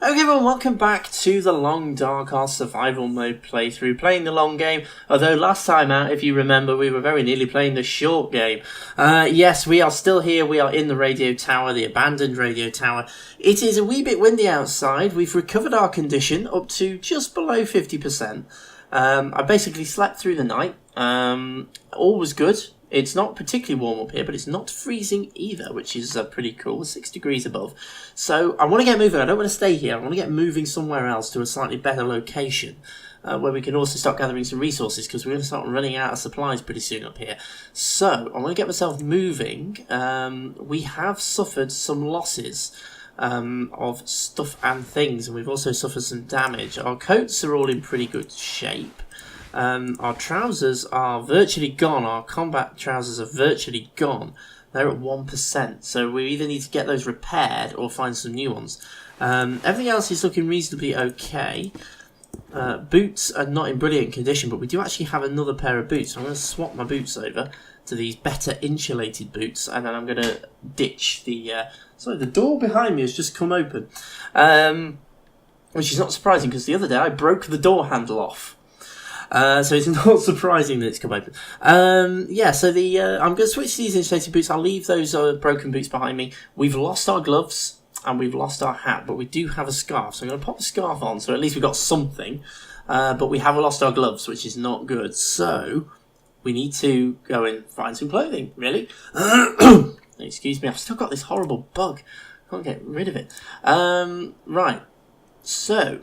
Okay everyone, welcome back to the Long Dark, our survival mode playthrough, playing the long game, although last time out, if you remember, we were very nearly playing the short game. Yes, we are still here, we are in the radio tower, the abandoned radio tower. It is a wee bit windy outside, we've recovered our condition up to just below 50%. I basically slept through the night, all was good. It's not particularly warm up here, but it's not freezing either, which is pretty cool. 6 degrees above. So I want to get moving. I don't want to stay here. I want to get moving somewhere else to a slightly better location where we can also start gathering some resources because we're going to start running out of supplies pretty soon up here. So I want to get myself moving. We have suffered some losses of stuff and things, and we've also suffered some damage. Our coats are all in pretty good shape. Our trousers are virtually gone. Our combat trousers are virtually gone. They're at 1%, so we either need to get those repaired or find some new ones. Everything else is looking reasonably okay. Boots are not in brilliant condition, but we do actually have another pair of boots. So I'm going to swap my boots over to these better insulated boots, and then I'm going to ditch the... sorry, the door behind me has just come open. Which is not surprising, because the other day I broke the door handle off. So it's not surprising that it's come open. Yeah, so I'm going to switch to these insulated boots. I'll leave those broken boots behind me. We've lost our gloves and we've lost our hat, but we do have a scarf. So I'm going to pop the scarf on, so at least we've got something. But we have lost our gloves, which is not good. So we need to go and find some clothing, really. Excuse me, I've still got this horrible bug. Can't get rid of it. Right, so...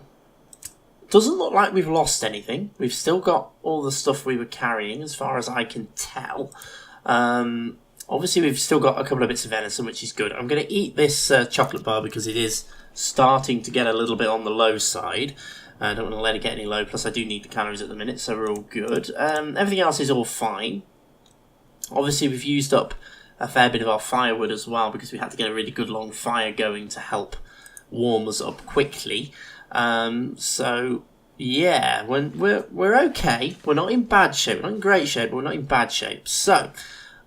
doesn't look like we've lost anything. We've still got all the stuff we were carrying, as far as I can tell. Obviously, we've still got a couple of bits of venison, which is good. I'm going to eat this chocolate bar because it is starting to get a little bit on the low side. I don't want to let it get any low, plus I do need the calories at the minute, so we're all good. Everything else is all fine. Obviously, we've used up a fair bit of our firewood as well, because we had to get a really good long fire going to help warm us up quickly. So yeah, we're okay. We're not in bad shape. We're not in great shape, but we're not in bad shape. So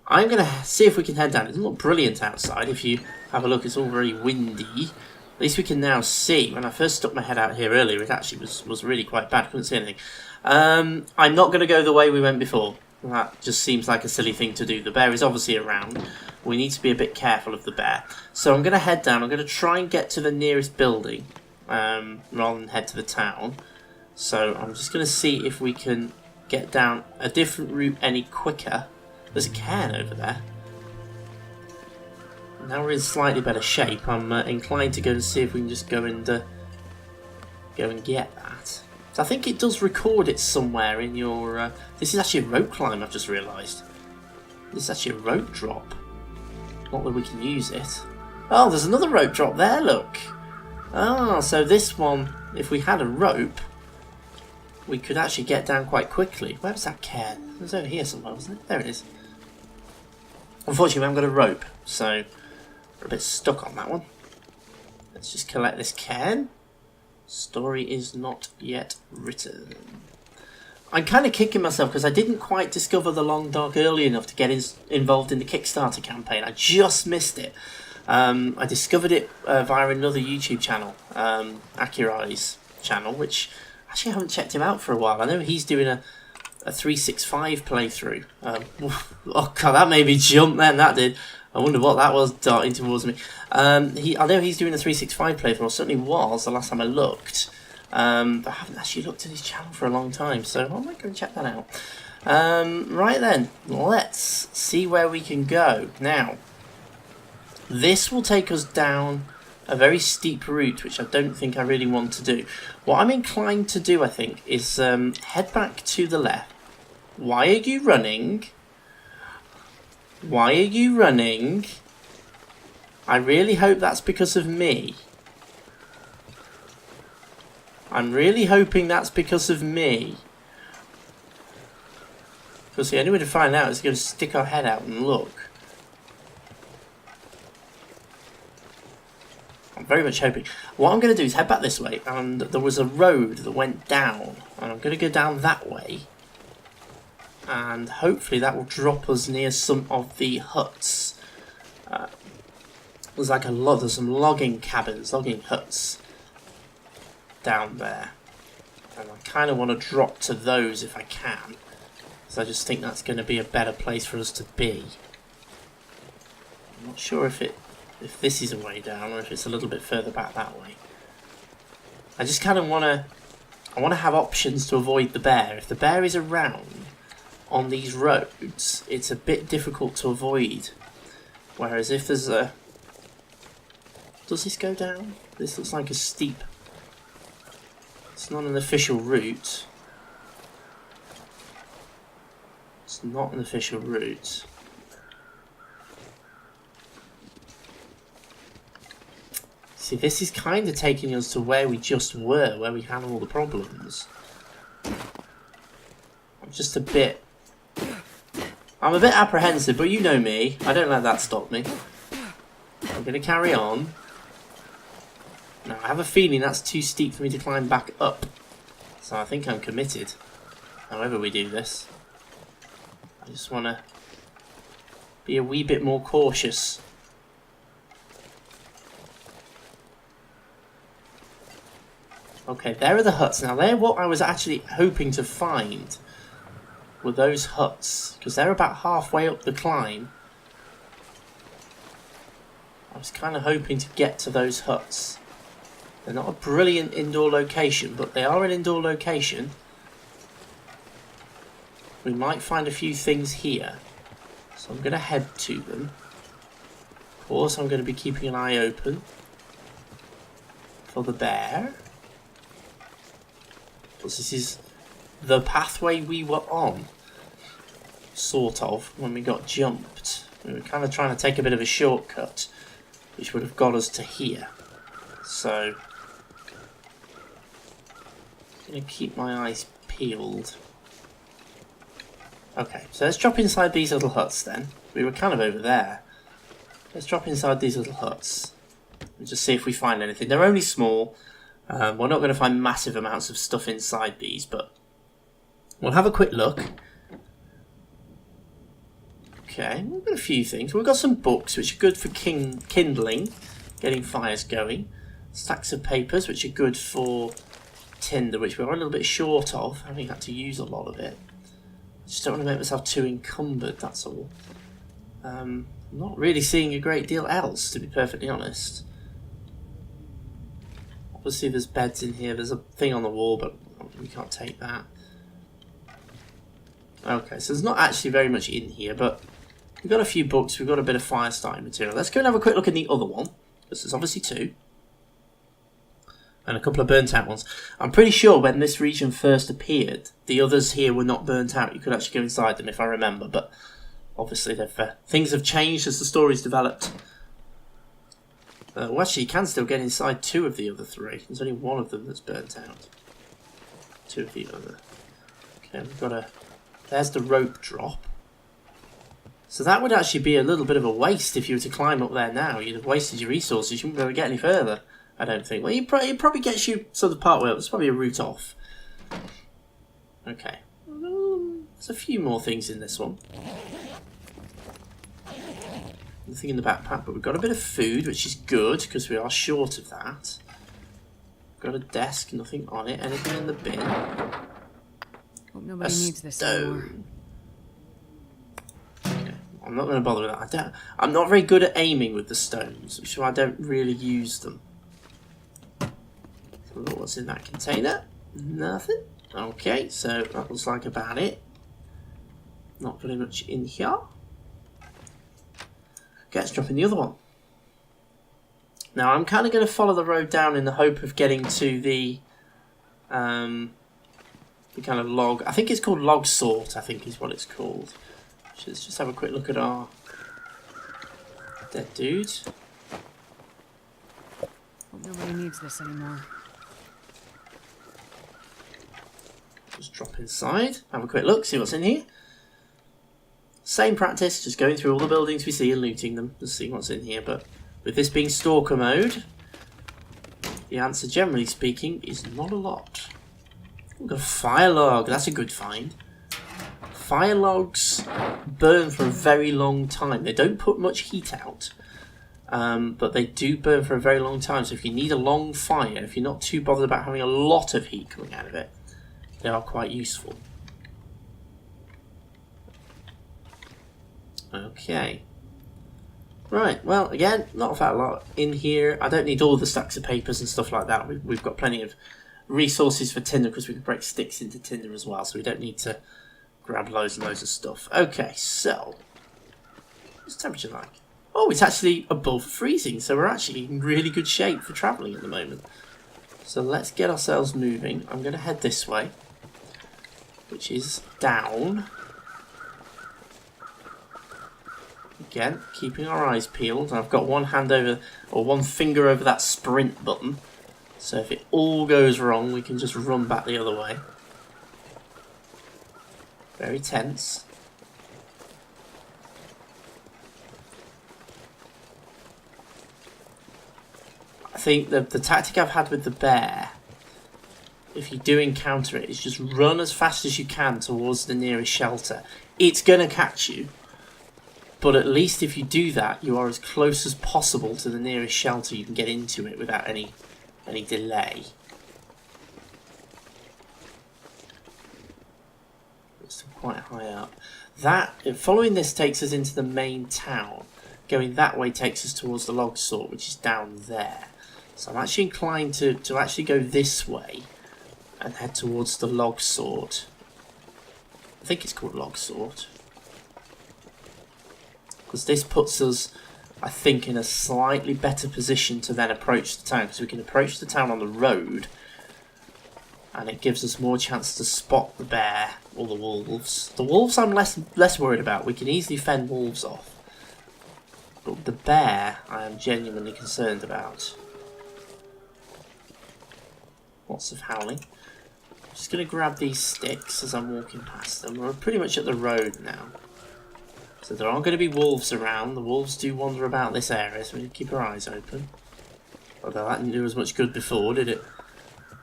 I'm gonna see if we can head down. It doesn't look brilliant outside. If you have a look, it's all very windy. At least we can now see. When I first stuck my head out here earlier, it actually was really quite bad. Couldn't see anything. I'm not gonna go the way we went before. That just seems like a silly thing to do. The bear is obviously around. We need to be a bit careful of the bear. So I'm gonna head down. I'm gonna try and get to the nearest building. Rather than head to the town. So I'm just going to see if we can get down a different route any quicker. There's a cairn over there. Now we're in slightly better shape. I'm inclined to go and see if we can just go and get that. So I think it does record it somewhere in your... this is actually a rope climb, I've just realised. This is actually a rope drop. Not that we can use it. Oh, there's another rope drop there, look. Ah, so this one, if we had a rope, we could actually get down quite quickly. Where's that cairn? It was over here somewhere, wasn't it? There it is. Unfortunately, we haven't got a rope, so we're a bit stuck on that one. Let's just collect this cairn. Story is not yet written. I'm kind of kicking myself because I didn't quite discover the Long Dark early enough to get involved in the Kickstarter campaign. I just missed it. I discovered it via another YouTube channel, Akurai's channel, which actually I haven't checked him out for a while. I know he's doing a 365 playthrough. Oh god, that made me jump then, that did. I wonder what that was darting towards me. I know he's doing a 365 playthrough, or certainly was the last time I looked. But I haven't actually looked at his channel for a long time, so I might go and check that out. Right then, let's see where we can go. Now, this will take us down a very steep route, which I don't think I really want to do. What I'm inclined to do, I think, is head back to the left. Why are you running? Why are you running? I really hope that's because of me. I'm really hoping that's because of me. Because the only way to find out is to go stick our head out and look. I'm very much hoping. What I'm going to do is head back this way, and there was a road that went down, and I'm going to go down that way, and hopefully that will drop us near some of the huts. There's like there's some logging cabins, logging huts down there. And I kind of want to drop to those if I can. So I just think that's going to be a better place for us to be. I'm not sure if this is a way down or if it's a little bit further back that way. I just kind of want to have options to avoid the bear. If the bear is around on these roads, it's a bit difficult to avoid. Whereas if there's a... Does this go down? This looks like a steep... It's not an official route. It's not an official route. See, this is kind of taking us to where we just were, where we had all the problems. I'm just a bit... I'm a bit apprehensive, but you know me. I don't let that stop me. I'm going to carry on. Now, I have a feeling that's too steep for me to climb back up. So I think I'm committed. However we do this. I just want to be a wee bit more cautious. Okay, there are the huts. Now, they're what I was actually hoping to find. Were those huts. Because they're about halfway up the climb. I was kind of hoping to get to those huts. They're not a brilliant indoor location, but they are an indoor location. We might find a few things here. So I'm going to head to them. Of course, I'm going to be keeping an eye open for the bear. Because this is the pathway we were on. Sort of, when we got jumped. We were kind of trying to take a bit of a shortcut, which would have got us to here. So... I'm going to keep my eyes peeled. Okay, so let's drop inside these little huts then. We were kind of over there. Let's drop inside these little huts and just see if we find anything. They're only small. We're not going to find massive amounts of stuff inside these, but we'll have a quick look. Okay, we've got a few things. We've got some books, which are good for kindling, getting fires going. Stacks of papers, which are good for tinder, which we're a little bit short of, having had to use a lot of it. Just don't want to make myself too encumbered, that's all. I'm not really seeing a great deal else, to be perfectly honest. Obviously there's beds in here, there's a thing on the wall, but we can't take that. Okay, so there's not actually very much in here, but we've got a few books, we've got a bit of fire starting material. Let's go and have a quick look in the other one, because there's obviously two. And a couple of burnt out ones. I'm pretty sure when this region first appeared, the others here were not burnt out. You could actually go inside them if I remember, but obviously things have changed as the story's developed. Well, actually, you can still get inside two of the other three. There's only one of them that's burnt out. Two of the other. Okay, we've got a... There's the rope drop. So that would actually be a little bit of a waste if you were to climb up there now. You'd have wasted your resources. You wouldn't be able to get any further. I don't think. Well, it probably gets you sort of part way up. There's probably a route off. Okay. There's a few more things in this one. Nothing in the backpack, but we've got a bit of food, which is good, because we are short of that. Got a desk, nothing on it. Anything in the bin? Hope nobody needs this anymore. Okay. I'm not going to bother with that. I'm not very good at aiming with the stones, which is why I don't really use them. Look what's in that container. Nothing. Okay, so that looks like about it. Not very much in here. Okay, let's drop in the other one. Now I'm kind of going to follow the road down in the hope of getting to the kind of log. I think it's called log sort. I think is what it's called. Let's just have a quick look at our dead dude. Hope nobody needs this anymore. Just drop inside, have a quick look, see what's in here. Same practice, just going through all the buildings we see and looting them, just seeing what's in here. But with this being stalker mode, the answer, generally speaking, is not a lot. We've got a fire log, that's a good find. Fire logs burn for a very long time. They don't put much heat out. but they do burn for a very long time. So if you need a long fire, if you're not too bothered about having a lot of heat coming out of it, they are quite useful. Okay. Right, well, again, not that lot in here. I don't need all the stacks of papers and stuff like that. We've got plenty of resources for tinder because we can break sticks into tinder as well, so we don't need to grab loads and loads of stuff. Okay, so what's the temperature like? Oh, it's actually above freezing, so we're actually in really good shape for travelling at the moment. So let's get ourselves moving. I'm going to head this way, which is down. Again, keeping our eyes peeled. I've got one hand over, or one finger over that sprint button. So if it all goes wrong, we can just run back the other way. Very tense. I think the tactic I've had with the bear, if you do encounter it, is just run as fast as you can towards the nearest shelter. It's going to catch you. But at least if you do that, you are as close as possible to the nearest shelter. You can get into it without any delay. It's quite high up. Following this takes us into the main town. Going that way takes us towards the log sort, which is down there. So I'm actually inclined to actually go this way and head towards the log sort. I think it's called log sort. Because this puts us, I think, in a slightly better position to then approach the town. Because we can approach the town on the road, and it gives us more chance to spot the bear or the wolves. The wolves I'm less worried about. We can easily fend wolves off. But the bear I am genuinely concerned about. Lots of howling. I'm just going to grab these sticks as I'm walking past them. We're pretty much at the road now. So there aren't going to be wolves around. The wolves do wander about this area, so we need to keep our eyes open. Although that didn't do as much good before, did it?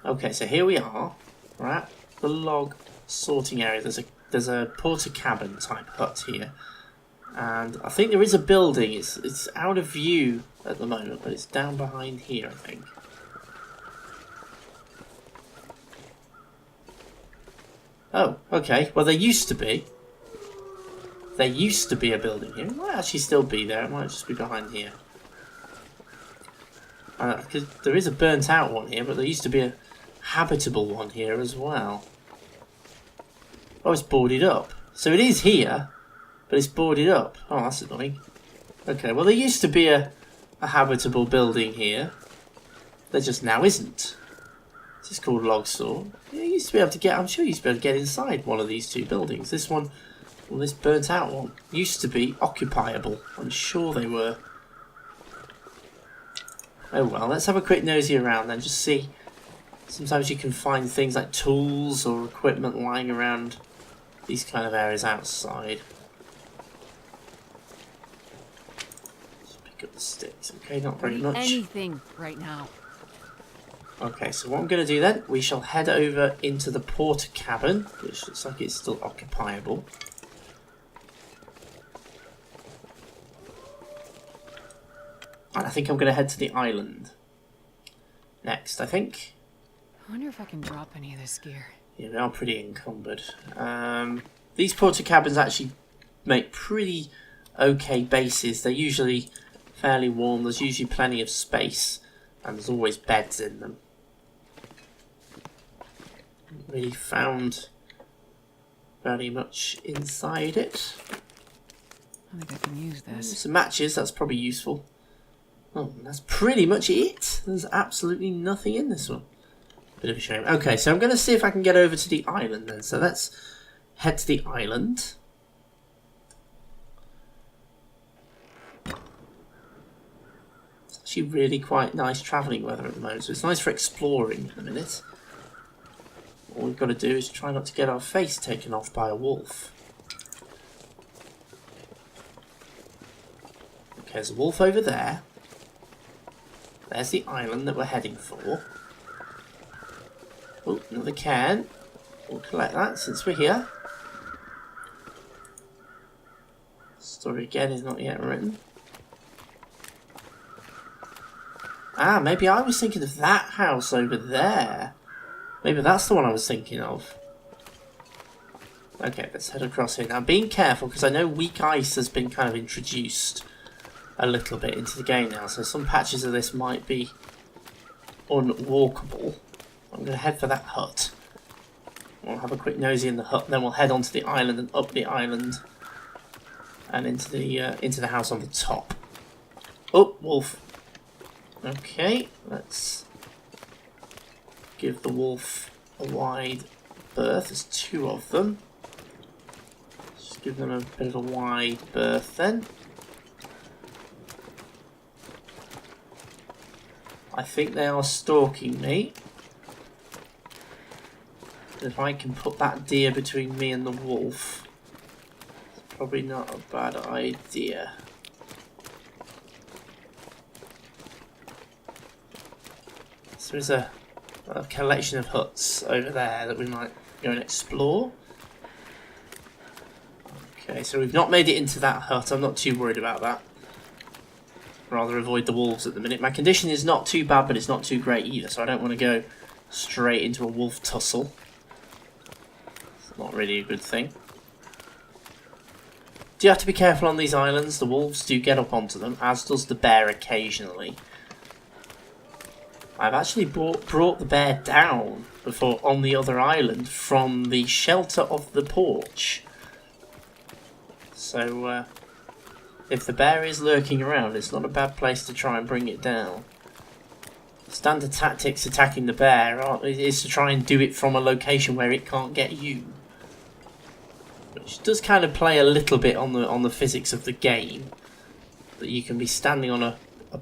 Okay, so here we are. We're at the log sorting area. There's a porter cabin type hut here. And I think there is a building. It's out of view at the moment, but it's down behind here, I think. Oh, okay. Well, there used to be. There used to be a building here. It might actually still be there. It might just be behind here. Because there is a burnt out one here, but there used to be a habitable one here as well. Oh, it's boarded up. So it is here, but it's boarded up. Oh, that's annoying. Okay, well there used to be a habitable building here. There just now isn't. This is called log saw. Yeah, you used to be able to get, I'm sure you used to be able to get inside one of these two buildings. This one, well, this burnt out one, used to be occupiable. I'm sure they were. Oh well, let's have a quick nosy around then, just see. Sometimes you can find things like tools or equipment lying around these kind of areas outside. Just pick up the sticks. Okay, not very much. Anything right now. Okay, so what I'm going to do then, we shall head over into the porter cabin, which looks like it's still occupiable. And I think I'm going to head to the island next, I think. I wonder if I can drop any of this gear. Yeah, they are pretty encumbered. These porter cabins actually make pretty okay bases. They're usually fairly warm. There's usually plenty of space. And there's always beds in them. Really found very much inside it. I think I can use this. Some matches, that's probably useful. Oh, that's pretty much it. There's absolutely nothing in this one. Bit of a shame. Okay, so I'm going to see if I can get over to the island then. So let's head to the island. It's actually really quite nice travelling weather at the moment. So it's nice for exploring in a minute. All we've got to do is try not to get our face taken off by a wolf. Okay, there's a wolf over there. There's the island that we're heading for. Oh, another can. We'll collect that since we're here. Story again is not yet written. Ah, maybe I was thinking of that house over there. Maybe that's the one I was thinking of. Okay, let's head across here. Now, being careful, because I know weak ice has been kind of introduced a little bit into the game now, so some patches of this might be unwalkable. I'm going to head for that hut. We'll have a quick nosy in the hut, and then we'll head onto the island and up the island and into the house on the top. Oh, wolf. Okay, let's give the wolf a wide berth. There's 2 of them. Just give them a bit of a wide berth then. I think they are stalking me. If I can put that deer between me and the wolf, it's probably not a bad idea. So there's a collection of huts over there that we might go and explore. Okay, so we've not made it into that hut. I'm not too worried about that. Rather avoid the wolves at the minute. My condition is not too bad, but it's not too great either, so I don't want to go straight into a wolf tussle. It's not really a good thing. Do you have to be careful on these islands? The wolves do get up onto them, as does the bear occasionally. I've actually brought the bear down before on the other island from the shelter of the porch. So, if the bear is lurking around, it's not a bad place to try and bring it down. Standard tactics attacking the bear is to try and do it from a location where it can't get you. Which does kind of play a little bit on the physics of the game. That you can be standing on a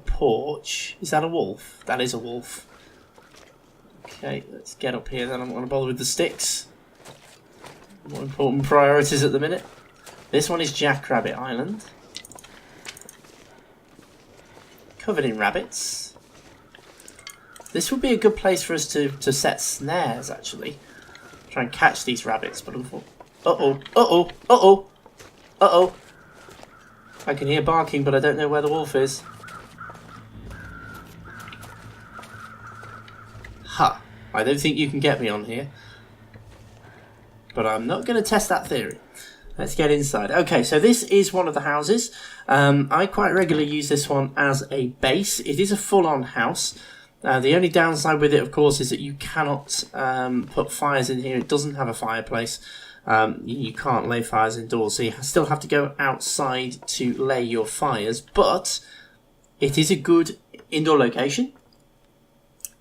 porch. Is that a wolf? That is a wolf. Okay, let's get up here then. I'm not going to bother with the sticks. More important priorities at the minute. This one is Jackrabbit Island. Covered in rabbits. This would be a good place for us to set snares, actually. Try and catch these rabbits, but uh-oh, uh-oh, uh-oh, uh-oh. I can hear barking, but I don't know where the wolf is. Ha! I don't think you can get me on here. But I'm not going to test that theory. Let's get inside. Okay, so this is one of the houses. I quite regularly use this one as a base. It is a full-on house. The only downside with it, of course, is that you cannot put fires in here. It doesn't have a fireplace. You can't lay fires indoors, so you still have to go outside to lay your fires. But it is a good indoor location.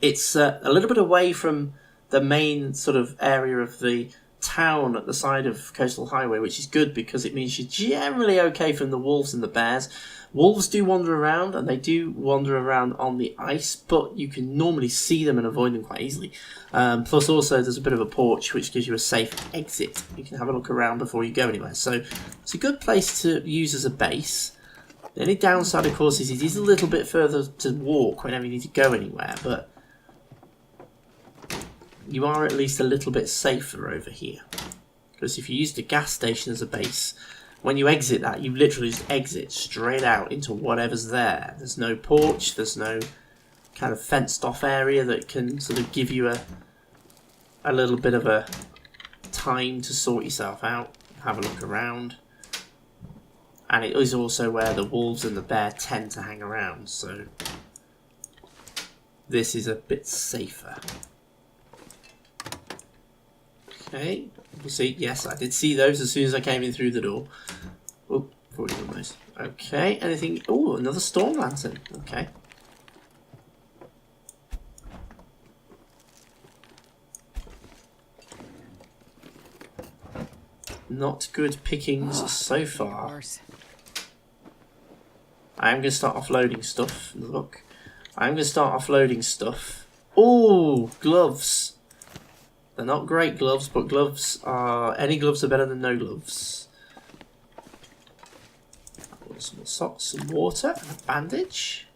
It's a little bit away from the main sort of area of the town at the side of Coastal Highway, which is good because it means you're generally okay from the wolves and the bears. Wolves do wander around, and they do wander around on the ice, but you can normally see them and avoid them quite easily. Plus also there's a bit of a porch which gives you a safe exit. You can have a look around before you go anywhere. So it's a good place to use as a base. The only downside, of course, is it is a little bit further to walk whenever you need to go anywhere, but you are at least a little bit safer over here. Because if you use the gas station as a base, when you exit that, you literally just exit straight out into whatever's there. There's no porch, there's no kind of fenced off area that can sort of give you a little bit of a time to sort yourself out, have a look around. And it is also where the wolves and the bear tend to hang around, so this is a bit safer. Okay, we'll see. Yes, I did see those as soon as I came in through the door. Oh, 40 almost. Okay, anything? Oh, another storm lantern. Okay. Not good pickings so far. I am going to start offloading stuff. Look. I'm going to start offloading stuff. Oh, gloves. They're not great gloves, but gloves are... Any gloves are better than no gloves. Some socks, some water, and a bandage.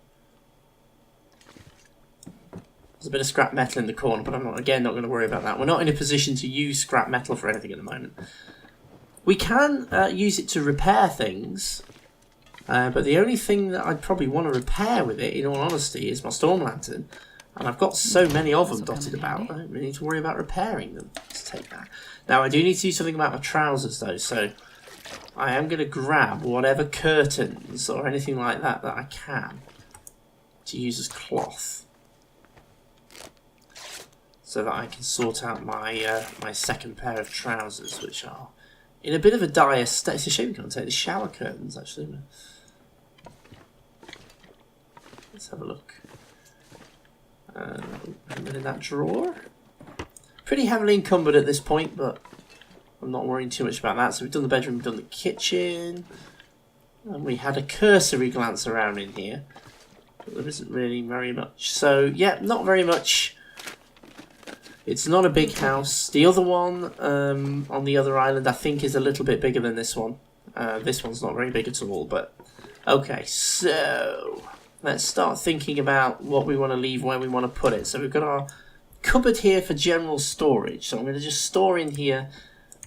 There's a bit of scrap metal in the corner, but I'm not going to worry about that. We're not in a position to use scrap metal for anything at the moment. We can use it to repair things, But the only thing that I'd probably want to repair with it, in all honesty, is my storm lantern. And I've got so many of them dotted about, I don't really need to worry about repairing them. Let's take that. Now, I do need to do something about my trousers, though, so I am going to grab whatever curtains or anything like that that I can to use as cloth, so that I can sort out my my second pair of trousers, which are in a bit of a dire state. It's a shame we can't take the shower curtains, actually. Let's have a look. In that drawer. Pretty heavily encumbered at this point, but I'm not worrying too much about that. So we've done the bedroom, we've done the kitchen, and we had a cursory glance around in here. But there isn't really very much. So yeah, not very much. It's not a big house. The other one on the other island, I think, is a little bit bigger than this one. This one's not very big at all, but okay. So let's start thinking about what we want to leave, where we want to put it. So we've got our cupboard here for general storage. So I'm going to just store in here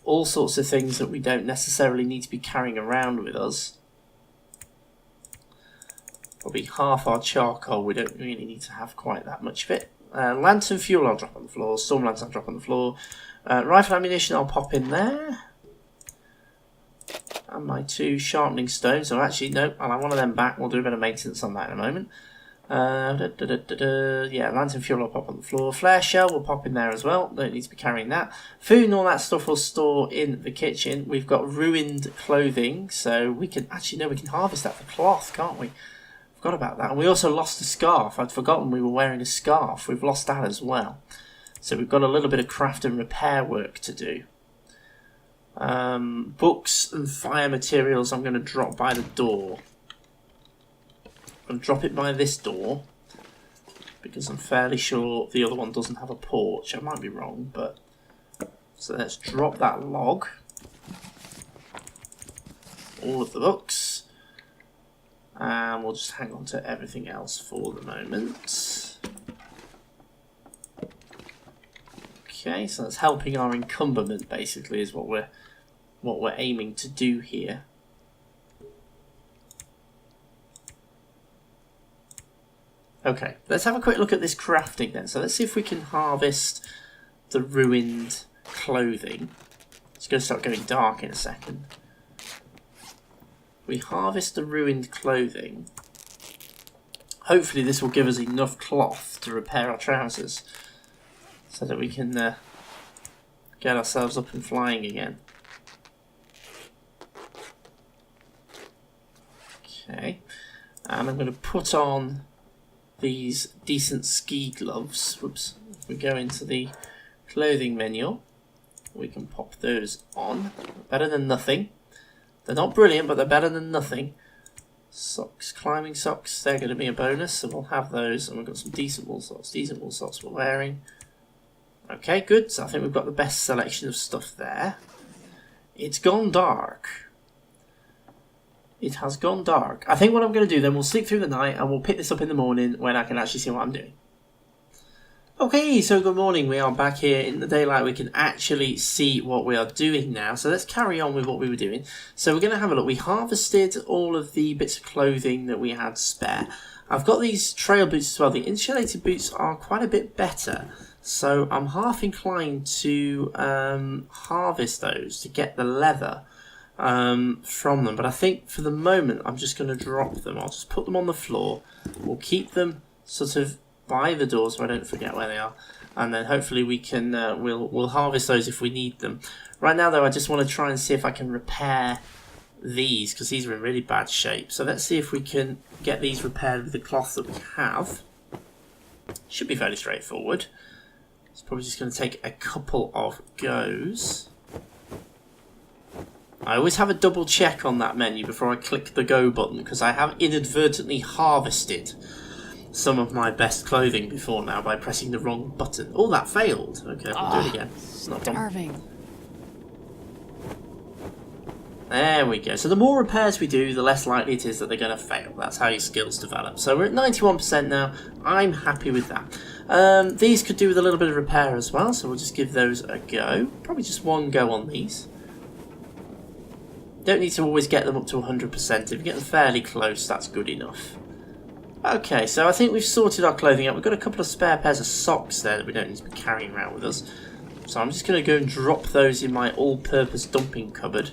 all sorts of things that we don't necessarily need to be carrying around with us. Probably half our charcoal. We don't really need to have quite that much of it. Lantern fuel I'll drop on the floor. Storm lantern I'll drop on the floor. Rifle ammunition I'll pop in there. And my 2 sharpening stones. So actually, no, I'll have one of them back. We'll do a bit of maintenance on that in a moment. Yeah, lantern fuel will pop on the floor. Flare shell will pop in there as well. Don't need to be carrying that. Food and all that stuff will store in the kitchen. We've got ruined clothing, so we can actually, no, we can harvest that for cloth, can't we? Forgot about that. And we also lost a scarf. I'd forgotten we were wearing a scarf. We've lost that as well. So we've got a little bit of craft and repair work to do. Books and fire materials I'm going to drop by the door. I'm going to drop it by this door because I'm fairly sure the other one doesn't have a porch. I might be wrong, but so let's drop that log. All of the books. And we'll just hang on to everything else for the moment. Okay, so that's helping our encumberment, basically, is what we're aiming to do here. Okay, let's have a quick look at this crafting then. So let's see if we can harvest the ruined clothing. It's going to start going dark in a second. We harvest the ruined clothing. Hopefully this will give us enough cloth to repair our trousers so that we can get ourselves up and flying again. Okay, and I'm going to put on these decent ski gloves. Whoops. If we go into the clothing menu, we can pop those on. Better than nothing. They're not brilliant, but they're better than nothing. Socks, climbing socks, they're going to be a bonus, so we'll have those. And we've got some decent wool socks we're wearing. Okay, good. So I think we've got the best selection of stuff there. It's gone dark. It has gone dark. I think what I'm going to do then, we'll sleep through the night and we'll pick this up in the morning when I can actually see what I'm doing. Okay, so good morning. We are back here in the daylight. We can actually see what we are doing now. So let's carry on with what we were doing. So we're going to have a look. We harvested all of the bits of clothing that we had spare. I've got these trail boots as well. The insulated boots are quite a bit better. So I'm half inclined to harvest those to get the leather from them. But I think for the moment I'm just going to drop them. I'll just put them on the floor. We'll keep them sort of by the door so I don't forget where they are, and then hopefully we can we'll harvest those if we need them. Right now though, I just want to try and see if I can repair these because these are in really bad shape. So let's see if we can get these repaired with the cloth that we have. Should be fairly straightforward. It's probably just going to take a couple of goes. I always have a double check on that menu before I click the go button because I have inadvertently harvested some of my best clothing before now by pressing the wrong button. Oh, that failed. Okay, I'll do it again. Starving. There we go. So the more repairs we do, the less likely it is that they're going to fail. That's how your skills develop. So we're at 91% now. I'm happy with that. These could do with a little bit of repair as well, so we'll just give those a go. Probably just one go on these. Don't need to always get them up to 100%. If you get them fairly close, that's good enough. Okay, so I think we've sorted our clothing out. We've got a couple of spare pairs of socks there that we don't need to be carrying around with us. So I'm just going to go and drop those in my all-purpose dumping cupboard.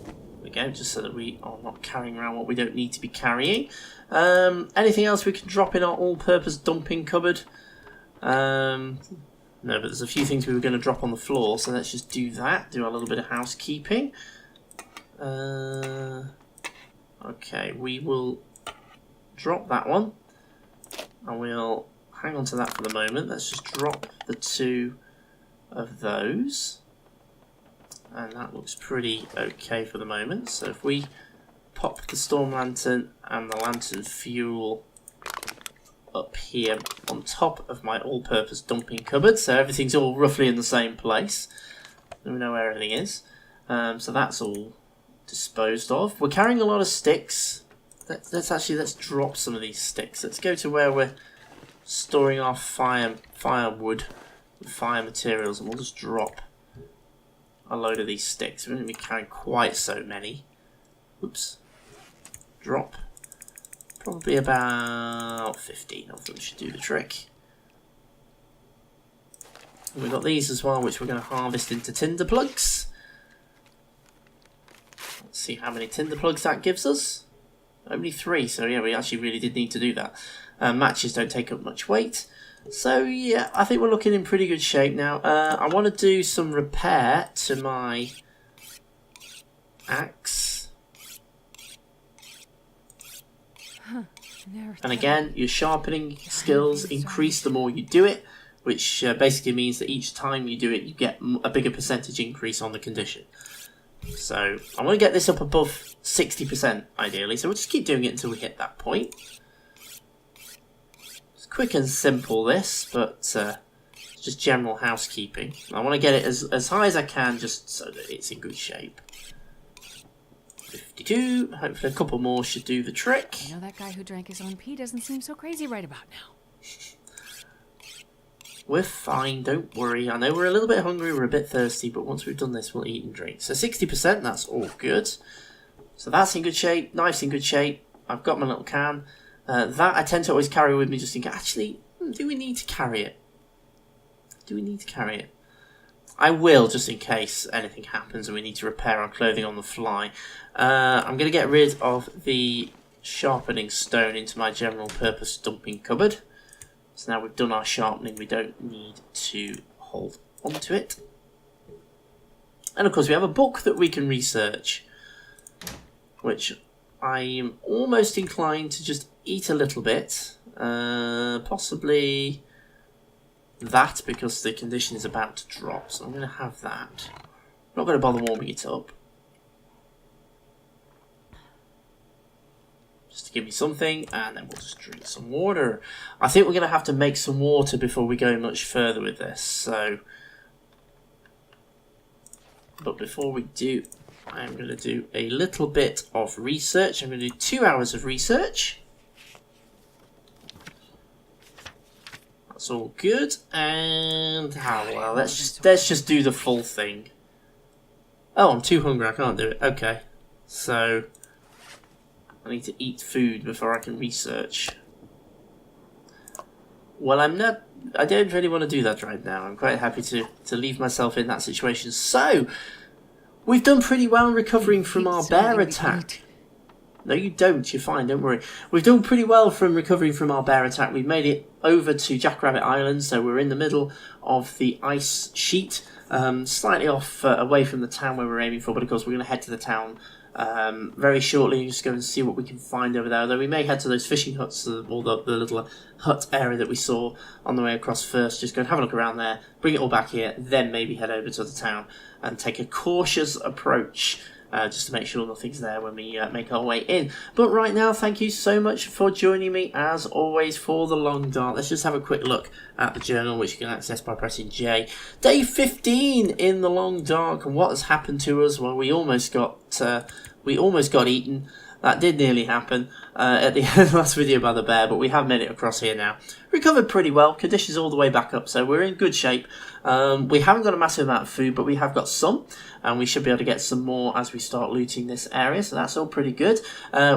There we go, just so that we are not carrying around what we don't need to be carrying. Anything else we can drop in our all-purpose dumping cupboard? No, but there's a few things we were going to drop on the floor, so let's just do that. Do a little bit of housekeeping. Okay, we will drop that one, and we'll hang on to that for the moment. Let's just drop the 2 of those, and that looks pretty okay for the moment. So if we pop the storm lantern and the lantern fuel up here on top of my all-purpose dumping cupboard, so everything's all roughly in the same place, and we know where everything is. So that's all disposed of. We're carrying a lot of sticks. Let's drop some of these sticks. Let's go to where we're storing our firewood, fire materials, and we'll just drop a load of these sticks. We're going to be carrying quite so many. Oops. Drop. Probably about 15 of them should do the trick. And we've got these as well, which we're going to harvest into tinder plugs. Let's see how many tinder plugs that gives us. Only 3, so yeah, we actually really did need to do that. Matches don't take up much weight. So yeah, I think we're looking in pretty good shape now. I want to do some repair to my axe. And again, your sharpening skills increase the more you do it, which basically means that each time you do it, you get a bigger percentage increase on the condition. So I want to get this up above 60% ideally, so we'll just keep doing it until we hit that point. It's quick and simple this, but just general housekeeping. I want to get it as high as I can just so that it's in good shape. 52, hopefully a couple more should do the trick. You know, that guy who drank his own pee doesn't seem so crazy right about now. We're fine, don't worry. I know we're a little bit hungry, we're a bit thirsty, but once we've done this, we'll eat and drink. So 60%, that's all good. So that's in good shape, knife's in good shape. I've got my little can. That I tend to always carry with me just in case. Actually, do we need to carry it? Do we need to carry it? I will, just in case anything happens and we need to repair our clothing on the fly. I'm going to get rid of the sharpening stone into my general purpose dumping cupboard. So now we've done our sharpening, we don't need to hold onto it. And of course we have a book that we can research, which I am almost inclined to just eat a little bit. Possibly that, because the condition is about to drop, so I'm going to have that. I'm not going to bother warming it up. Just to give me something, and then we'll just drink some water. I think we're going to have to make some water before we go much further with this, so... But before we do, I'm going to do a little bit of research. I'm going to do 2 hours of research. That's all good, and... well, let's just do the full thing. Oh, I'm too hungry, I can't do it. Okay, so... I need to eat food before I can research. Well, I don't really want to do that right now. I'm quite happy to leave myself in that situation. So, we've done pretty well recovering from our bear attack. No, you don't. You're fine. Don't worry. We've done pretty well from recovering from our bear attack. We've made it over to Jackrabbit Island, so we're in the middle of the ice sheet, slightly off away from the town where we're aiming for, but of course we're going to head to the town very shortly and just go and see what we can find over there. Although we may head to those fishing huts, or the little hut area that we saw on the way across first. Just go and have a look around there, bring it all back here, then maybe head over to the town and take a cautious approach. Just to make sure nothing's there when we make our way in. But right now, thank you so much for joining me, as always, for the Long Dark. Let's just have a quick look at the journal, which you can access by pressing J. Day 15 in the Long Dark, and what has happened to us? Well, we almost got eaten. That did nearly happen at the end of the last video by the bear, but we have made it across here now. Recovered pretty well, conditions all the way back up, so we're in good shape. We haven't got a massive amount of food, but we have got some, and we should be able to get some more as we start looting this area, so that's all pretty good.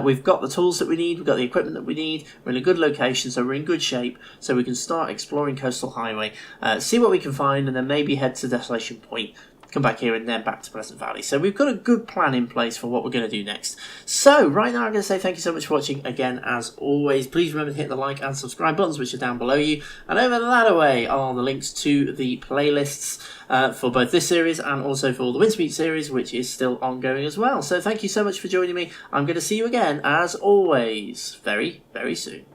We've got the tools that we need, we've got the equipment that we need, we're in a good location, so we're in good shape, so we can start exploring Coastal Highway, see what we can find, and then maybe head to Desolation Point, come back here and then back to Pleasant Valley. So we've got a good plan in place for what we're going to do next. So right now I'm going to say thank you so much for watching again as always. Please remember to hit the like and subscribe buttons which are down below you. And over that way are the links to the playlists for both this series and also for the Windspeed series, which is still ongoing as well. So thank you so much for joining me. I'm going to see you again as always very, very soon.